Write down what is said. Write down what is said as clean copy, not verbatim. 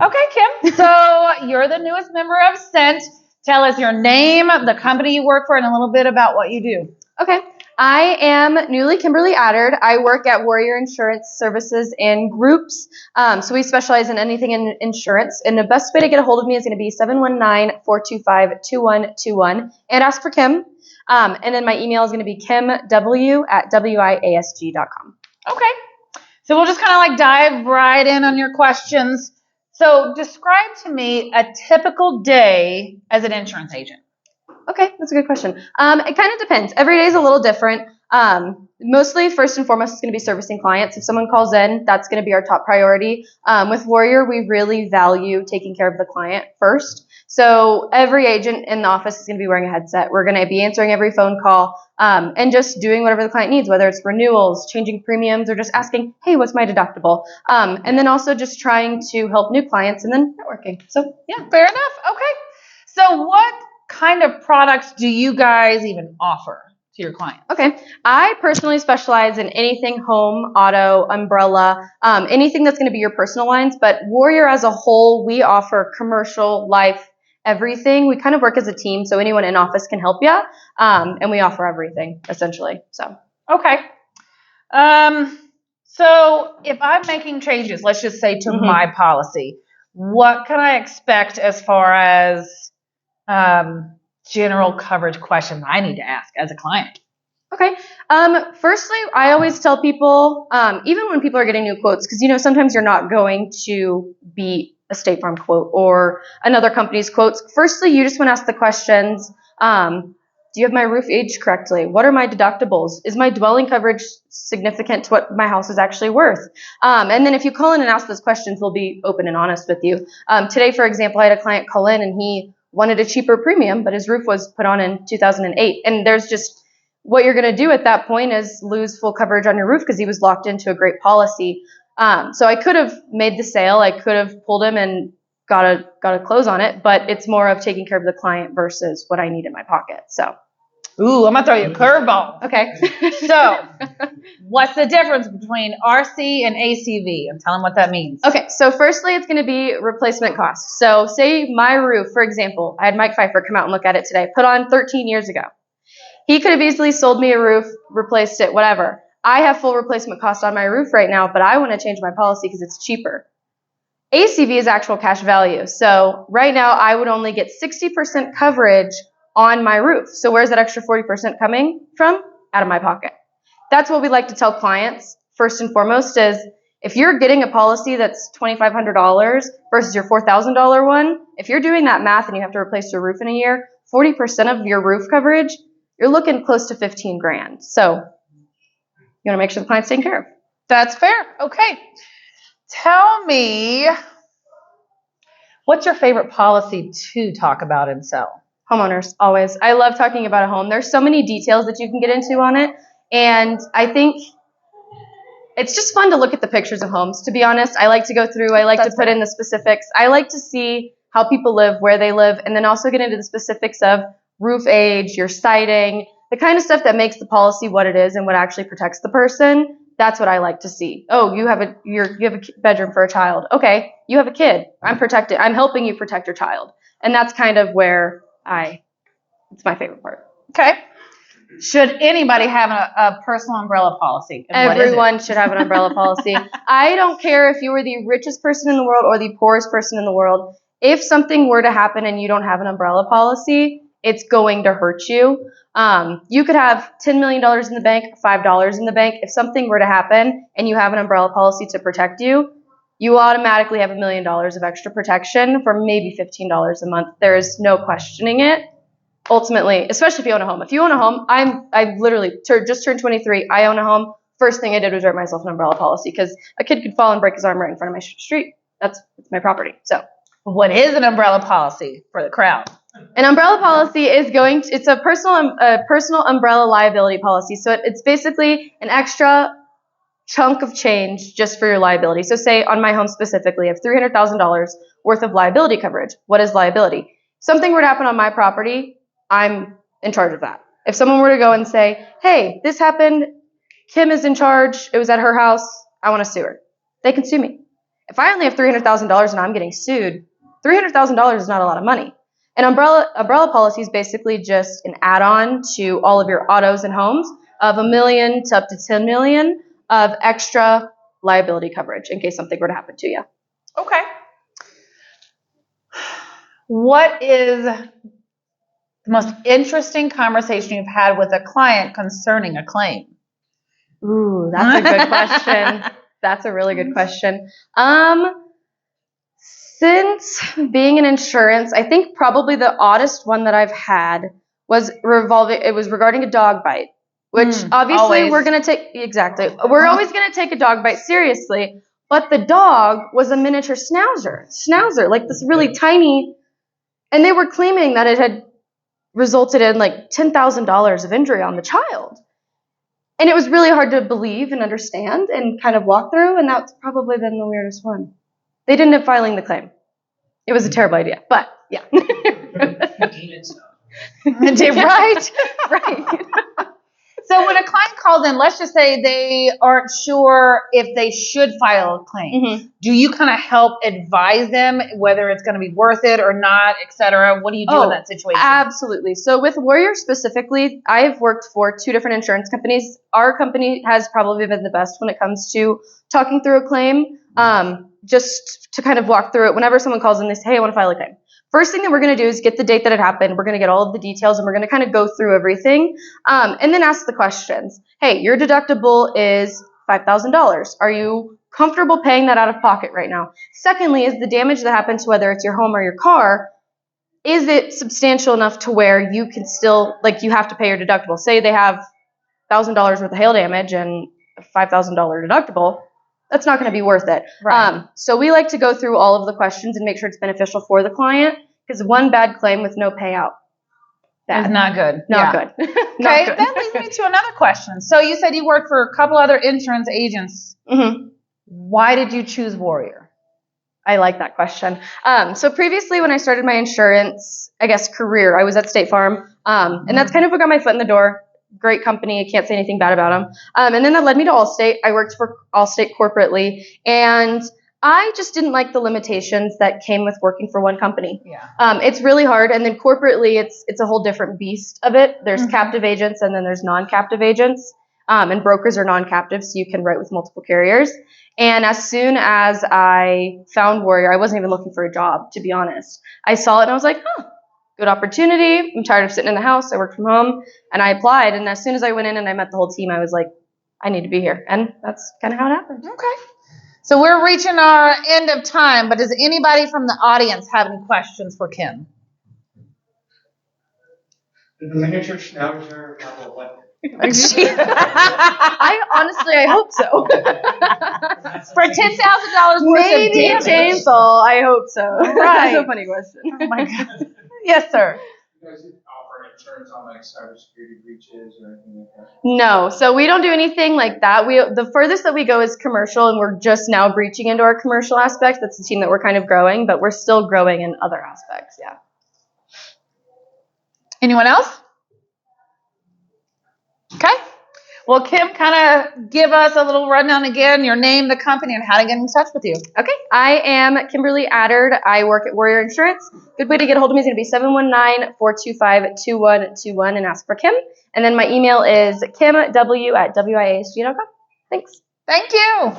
Okay, Kim. So you're the newest member of Cent. Tell us your name, the company you work for, and a little bit about what you do. Okay. I am newly Kimberly Addard. I work at Warrior Insurance Services and Groups. So we specialize in anything in insurance. And the best way to get a hold of me is going to be 719-425-2121 and ask for Kim. And then my email is going to be kimw@wiasg.com. Okay. So we'll just kind of like dive right in on your questions. So describe to me a typical day as an insurance agent. Okay, that's a good question. It kind of depends. Every day is a little different. Mostly, first and foremost, it's going to be servicing clients. If someone calls in, that's going to be our top priority. With Warrior, we really value taking care of the client first. So every agent in the office is going to be wearing a headset. We're going to be answering every phone call and just doing whatever the client needs, whether it's renewals, changing premiums, or just asking, hey, what's my deductible? And then also just trying to help new clients and then networking. So, yeah, fair enough. Okay. So what kind of products do you guys even offer to your clients? Okay. I personally specialize in anything home, auto, umbrella, anything that's going to be your personal lines. But Warrior as a whole, we offer commercial, life, everything. We kind of work as a team, so anyone in office can help you. And we offer everything, essentially. So. Okay. So if I'm making changes, let's just say to my policy, what can I expect as far as general coverage questions I need to ask as a client? Okay. Firstly, I always tell people, even when people are getting new quotes, because sometimes you're not going to beat a State Farm quote or another company's quotes. Firstly, you just want to ask the questions. Do you have my roof aged correctly? What are my deductibles? Is my dwelling coverage significant to what my house is actually worth? And then if you call in and ask those questions, we'll be open and honest with you. Today, for example, I had a client call in and he wanted a cheaper premium, but his roof was put on in 2008. And there's just what you're going to do at that point is lose full coverage on your roof because he was locked into a great policy. So I could have made the sale. I could have pulled him and got a close on it, but it's more of taking care of the client versus what I need in my pocket. So. Ooh, I'm going to throw you a curveball. Okay. So what's the difference between RC and ACV? And tell them what that means. Okay. So firstly, it's going to be replacement costs. So say my roof, for example, I had Mike Pfeiffer come out and look at it today, put on 13 years ago. He could have easily sold me a roof, replaced it, whatever. I have full replacement cost on my roof right now, but I want to change my policy because it's cheaper. ACV is actual cash value. So right now I would only get 60% coverage on my roof. So where's that extra 40% coming from? Out of my pocket. That's what we like to tell clients first and foremost is if you're getting a policy that's $2,500 versus your $4,000 one, if you're doing that math and you have to replace your roof in a year, 40% of your roof coverage, you're looking close to $15,000. So you want to make sure the client's taken care of. That's fair. Okay. Tell me, what's your favorite policy to talk about and sell? Homeowners, always. I love talking about a home. There's so many details that you can get into on it. And I think it's just fun to look at the pictures of homes. To be honest, I like to go through. I like to put in the specifics. I like to see how people live, where they live, and then also get into the specifics of roof age, your siding, the kind of stuff that makes the policy what it is and what actually protects the person. That's what I like to see. Oh, you have a bedroom for a child. Okay, you have a kid. I'm protected. I'm helping you protect your child. And that's kind of where it's my favorite part. Okay. Should anybody have a personal umbrella policy? Everyone should have an umbrella policy. I don't care if you were the richest person in the world or the poorest person in the world. If something were to happen and you don't have an umbrella policy, it's going to hurt you. You could have $10 million in the bank, $5 in the bank. If something were to happen and you have an umbrella policy to protect you, you automatically have $1 million of extra protection for maybe $15 a month. There is no questioning it. Ultimately, especially if you own a home. If you own a home, I literally just turned 23. I own a home. First thing I did was write myself an umbrella policy because a kid could fall and break his arm right in front of my street. It's my property. So, what is an umbrella policy for the crowd? An umbrella policy is it's a personal umbrella liability policy. So it's basically an extra chunk of change just for your liability. So say on my home specifically, I have $300,000 worth of liability coverage. What is liability? Something were to happen on my property, I'm in charge of that. If someone were to go and say, hey, this happened, Kim is in charge, it was at her house, I want to sue her. They can sue me. If I only have $300,000 and I'm getting sued, $300,000 is not a lot of money. An umbrella policy is basically just an add-on to all of your autos and homes of $1 million to up to $10 million of extra liability coverage in case something were to happen to you. Okay. What is the most interesting conversation you've had with a client concerning a claim? Ooh, that's a good question. That's a really good question. Since being in insurance, I think probably the oddest one that I've had was regarding a dog bite, which obviously always. we're always going to take a dog bite seriously, but the dog was a miniature schnauzer, like this really tiny, and they were claiming that it had resulted in like $10,000 of injury on the child. And it was really hard to believe and understand and kind of walk through, and that's probably been the weirdest one. They didn't end up filing the claim. It was a terrible idea, but yeah. Right. So when a client calls in, let's just say they aren't sure if they should file a claim. Do you kind of help advise them whether it's going to be worth it or not, et cetera? What do you do in that situation? Absolutely. So with Warrior specifically, I've worked for 2 different insurance companies. Our company has probably been the best when it comes to talking through a claim, just to kind of walk through it. Whenever someone calls in, they say, hey, I want to file a claim. First thing that we're going to do is get the date that it happened. We're going to get all of the details, and we're going to kind of go through everything, and then ask the questions. Hey, your deductible is $5,000. Are you comfortable paying that out of pocket right now? Secondly, is the damage that happened to whether it's your home or your car, is it substantial enough to where you can still, like, you have to pay your deductible? Say they have $1,000 worth of hail damage and a $5,000 deductible. That's not going to be worth it. Right. So we like to go through all of the questions and make sure it's beneficial for the client, because one bad claim with no payout, is not good. Not good. Okay, that leads me to another question. So you said you worked for a couple other insurance agents. Why did you choose Warrior? I like that question. So previously when I started my insurance, career, I was at State Farm, and that's kind of what got my foot in the door. Great company. I can't say anything bad about them. And then that led me to Allstate. I worked for Allstate corporately, and I just didn't like the limitations that came with working for one company. Yeah. It's really hard. And then corporately, it's a whole different beast of it. There's captive agents, and then there's non-captive agents. And brokers are non-captive, so you can write with multiple carriers. And as soon as I found Warrior, I wasn't even looking for a job, to be honest. I saw it, and I was like, good opportunity. I'm tired of sitting in the house. I work from home, and I applied. And as soon as I went in and I met the whole team, I was like, I need to be here. And that's kind of how it happened. Okay. So we're reaching our end of time, but does anybody from the audience have any questions for Kim? Did the miniature schnauzer have a weapon? I hope so. For $10,000 worth Maybe of a damage. chainsaw. I hope so. Right. That's a funny question. Oh my God. Yes, sir. You guys offer insurance on like cybersecurity breaches or anything like that? No, so we don't do anything like that. The furthest that we go is commercial, and we're just now breaching into our commercial aspects. That's the team that we're kind of growing, but we're still growing in other aspects. Yeah. Anyone else? Okay. Well, Kim, kind of give us a little rundown again, your name, the company, and how to get in touch with you. Okay. I am Kimberly Addard. I work at Warrior Insurance. Good way to get a hold of me is going to be 719-425-2121 and ask for Kim. And then my email is kimw@wisg.com. Thanks. Thank you.